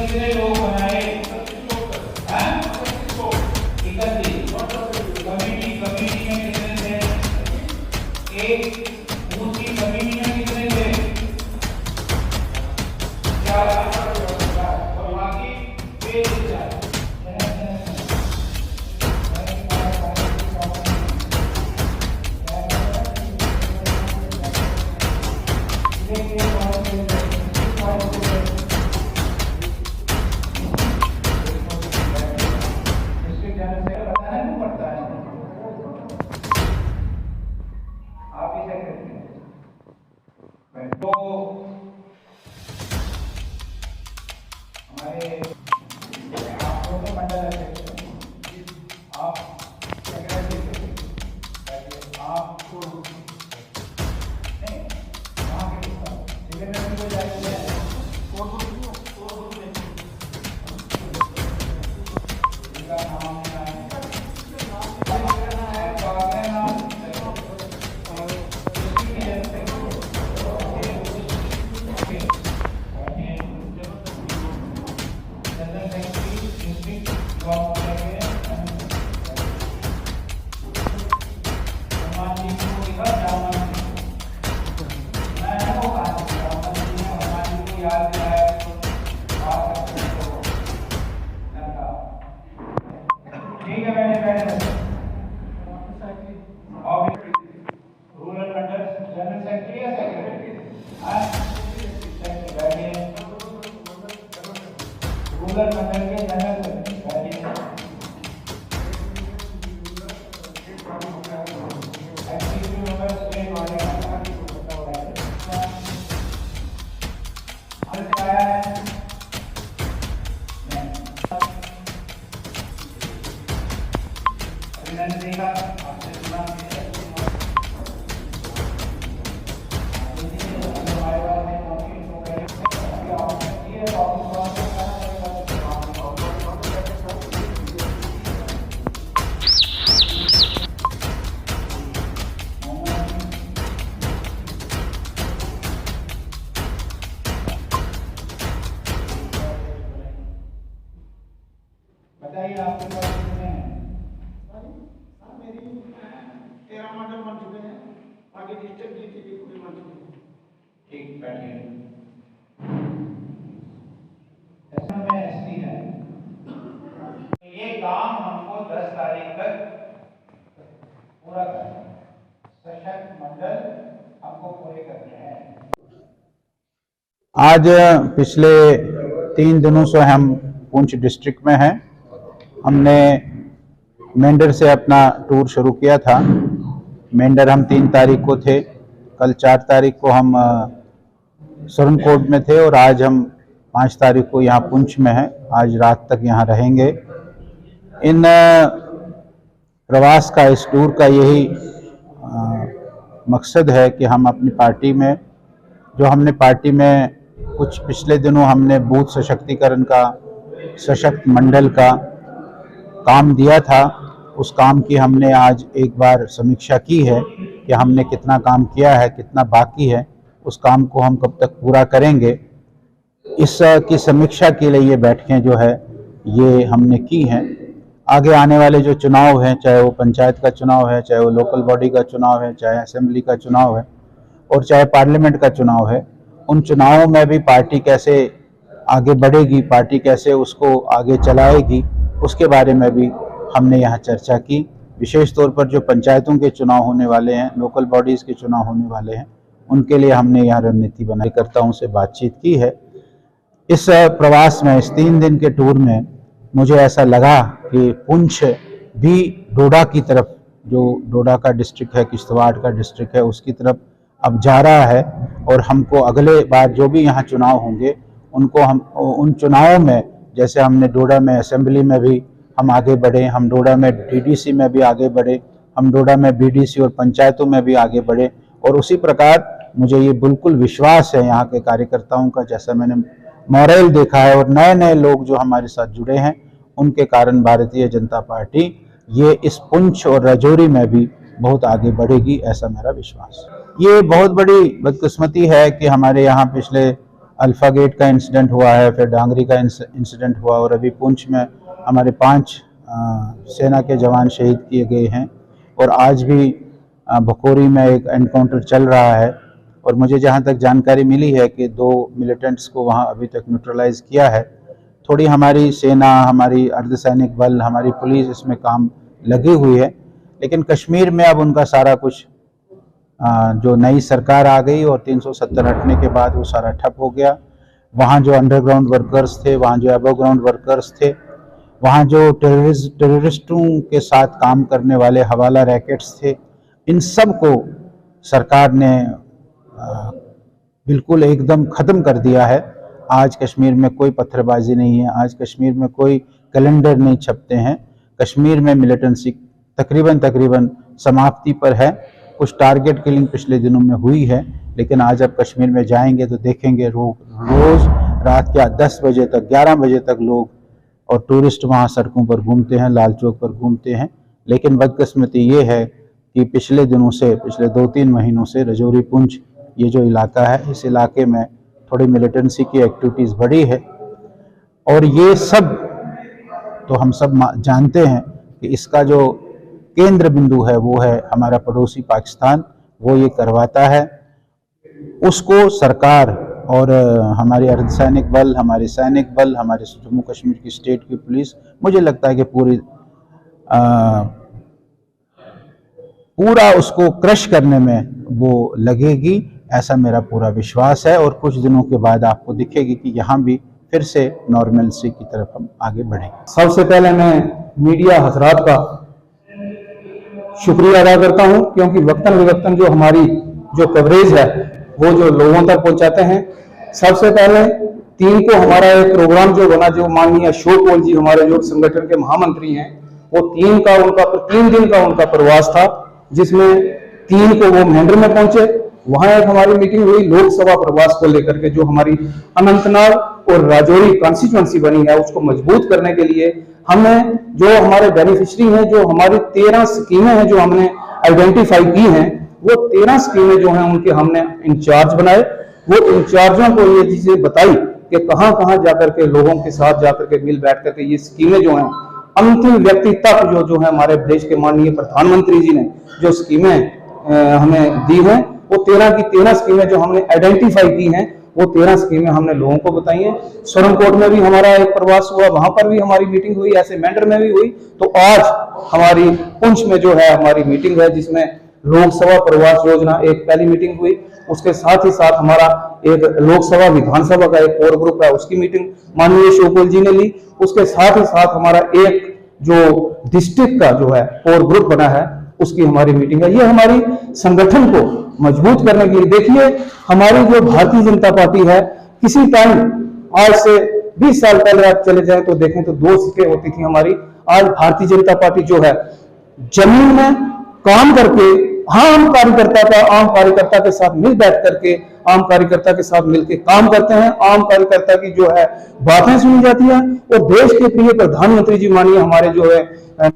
कितने लोग बनाए? कमेटी में कितने थे? एक बूथ की कमेटी में कितने थे? 4 और बाकी पेज 4। तो हमारे आप दोनों मंडल अध्यक्ष, आप सेक्रेटरी, आपको नहीं वहाँ के सेक्रेटरी को जाएंगे इनका नाम ठीक है। मैंने रूरल मंडल जनरल सेक्रेटरी या सेक्रेटरी? रूरल मंडल के जनरल सेक्रेटरी आपने सुना बताइए आपके पास कितने हैं? मेरी 13 मॉडल बन चुके हैं, आगे डिस्ट्रिक्ट जीटीपी पूरी बन चुके हैं। ठीक, बैठिए। ऐसा में एसटी है, ये काम हमको 10 तारीख तक पूरा करना है। सशक्त मंडल हमको पूरे करने हैं। आज पिछले 3 दिनों से हम पुंछ डिस्ट्रिक्ट में हैं। हमने मेंढर से अपना टूर शुरू किया था। मेंढर हम 3 तारीख को थे, कल 4 तारीख को हम सुरनकोट में थे और आज हम 5 तारीख को यहाँ पुंछ में हैं। आज रात तक यहाँ रहेंगे। इन प्रवास का, इस टूर का यही मकसद है कि हम अपनी पार्टी में, जो हमने पार्टी में कुछ पिछले दिनों हमने बूथ सशक्तिकरण का, सशक्त मंडल का काम दिया था, उस काम की हमने आज एक बार समीक्षा की है कि हमने कितना काम किया है, कितना बाकी है, उस काम को हम कब तक पूरा करेंगे। इस की समीक्षा के लिए ये बैठकें जो है ये हमने की हैं। आगे आने वाले जो चुनाव हैं, चाहे वो पंचायत का चुनाव है, चाहे वो लोकल बॉडी का चुनाव है, चाहे असेंबली का चुनाव है और चाहे पार्लियामेंट का चुनाव है, उन चुनावों में भी पार्टी कैसे आगे बढ़ेगी, पार्टी कैसे उसको आगे चलाएगी, उसके बारे में भी हमने यहाँ चर्चा की। विशेष तौर पर जो पंचायतों के चुनाव होने वाले हैं, लोकल बॉडीज़ के चुनाव होने वाले हैं, उनके लिए हमने यहाँ रणनीति बनाई, कार्यकर्ताओं से बातचीत की है। इस प्रवास में, इस 3 दिन के टूर में मुझे ऐसा लगा कि पुंछ भी डोडा की तरफ, जो डोडा का डिस्ट्रिक्ट है, किश्तवाड़ का डिस्ट्रिक्ट है, उसकी तरफ अब जा रहा है और हमको अगले बार जो भी यहाँ चुनाव होंगे उनको हम उन चुनावों में, जैसे हमने डोडा में असेंबली में भी हम आगे बढ़े, हम डोडा में डीडीसी में भी आगे बढ़े, हम डोडा में बीडीसी और पंचायतों में भी आगे बढ़े, और उसी प्रकार मुझे ये बिल्कुल विश्वास है यहाँ के कार्यकर्ताओं का, जैसा मैंने मॉरल देखा है और नए नए लोग जो हमारे साथ जुड़े हैं, उनके कारण भारतीय जनता पार्टी ये इस पुंछ और राजौरी में भी बहुत आगे बढ़ेगी, ऐसा मेरा विश्वास। ये बहुत बड़ी बदकिस्मती है कि हमारे यहाँ पिछले अल्फा गेट का इंसिडेंट हुआ है, फिर डांगरी का इंसिडेंट हुआ और अभी पुंछ में हमारे 5 सेना के जवान शहीद किए गए हैं और आज भी भकोरी में एक एनकाउंटर चल रहा है। और मुझे जहाँ तक जानकारी मिली है कि 2 मिलिटेंट्स को वहाँ अभी तक न्यूट्रलाइज किया है। थोड़ी हमारी सेना, हमारी अर्धसैनिक बल, हमारी पुलिस इसमें काम लगी हुई है, लेकिन कश्मीर में अब उनका सारा कुछ जो नई सरकार आ गई और 370 हटने के बाद वो सारा ठप हो गया। वहाँ जो अंडरग्राउंड वर्कर्स थे, वहाँ जो अबव ग्राउंड वर्कर्स थे, वहाँ जो टेररिस्टों के साथ काम करने वाले हवाला रैकेट्स थे, इन सब को सरकार ने बिल्कुल एकदम ख़त्म कर दिया है। आज कश्मीर में कोई पत्थरबाजी नहीं है, आज कश्मीर में कोई कैलेंडर नहीं छपते हैं। कश्मीर में मिलिटेंसी तकरीबन समाप्ति पर है। कुछ टारगेट किलिंग पिछले दिनों में हुई है, लेकिन आज आप कश्मीर में जाएंगे तो देखेंगे रोज़ रात के 10 बजे तक, 11 बजे तक लोग और टूरिस्ट वहाँ सड़कों पर घूमते हैं, लाल चौक पर घूमते हैं। लेकिन बदकिस्मती ये है कि पिछले दिनों से, पिछले 2-3 महीनों से रजौरी पुंछ ये जो इलाका है, इस इलाके में थोड़ी मिलिटेंसी की एक्टिविटीज़ बढ़ी है। और ये सब तो हम सब जानते हैं कि इसका जो केंद्र बिंदु है वो है हमारा पड़ोसी पाकिस्तान, वो ये करवाता है। उसको सरकार और हमारे अर्धसैनिक बल, हमारे सैनिक बल, हमारे जम्मू कश्मीर की स्टेट की पुलिस, मुझे लगता है कि पूरा उसको क्रश करने में वो लगेगी, ऐसा मेरा पूरा विश्वास है। और कुछ दिनों के बाद आपको दिखेगी कि यहाँ भी फिर से नॉर्मलसी की तरफ हम आगे बढ़ेंगे। सबसे पहले मैं मीडिया हजरात का शुक्रिया अदा करता हूं, क्योंकि वक्तन विवक्तन जो हमारी जो कवरेज है वो जो लोगों तक पहुंचाते हैं। सबसे पहले 3 को हमारा एक प्रोग्राम जो बना, जो माननीय अशोक कौल जी हमारे जो संगठन के महामंत्री हैं, वो 3 दिन का उनका प्रवास था, जिसमें 3 को वो महेंद्र में पहुंचे। वहां एक हमारी मीटिंग हुई लोकसभा प्रवास को लेकर के, जो हमारी अनंतनाग और राजौरी कॉन्स्टिट्यूएंसी बनी है उसको मजबूत करने के लिए हमने जो हमारे बेनिफिशियरी हैं, जो हमारी 13 स्कीमें हैं जो हमने आइडेंटिफाई की हैं, वो 13 स्कीमें जो हैं उनके हमने इंचार्ज बनाए। वो इंचार्जों को ये चीजें बताई कि कहां कहां जाकर के लोगों के साथ जाकर के मिल बैठ करके ये स्कीमें जो हैं अंतिम व्यक्ति तक जो है हमारे देश के माननीय प्रधानमंत्री जी ने जो स्कीमें हमें दी हैं, वो 13 की 13 स्कीमें जो हमने आइडेंटिफाई की हैं, वो 13 स्कीमें हमने लोगों को बताई हैं। सोरनकोट में भी हमारा एक प्रवास हुआ, वहां पर भी हमारी मीटिंग हुई, ऐसे मेंढर में भी हुई। तो आज हमारी पुंछ में जो है हमारी मीटिंग है, जिसमें लोकसभा प्रवास योजना एक पहली मीटिंग हुई। उसके साथ ही साथ हमारा एक लोकसभा विधानसभा का एक और ग्रुप है, उसकी मीटिंग माननीय अशोक कौल जी ने ली। उसके साथ ही साथ हमारा एक जो डिस्ट्रिक्ट का जो है और ग्रुप बना है, उसकी हमारी मीटिंग है। ये हमारी संगठन को मजबूत करने के लिए, देखिए हमारी जो भारतीय जनता पार्टी है, किसी टाइम आज से 20 साल पहले आप चले जाएं तो देखें तो 2 सीटें होती थी हमारी। आज भारतीय जनता पार्टी जो है जमीन में काम करके आम कार्यकर्ता के साथ मिल बैठ करके, आम कार्यकर्ता के साथ मिलकर काम करते हैं। आम कार्यकर्ता की जो है बातें सुनी जाती है और देश के प्रिय प्रधानमंत्री जी मानिए हमारे जो है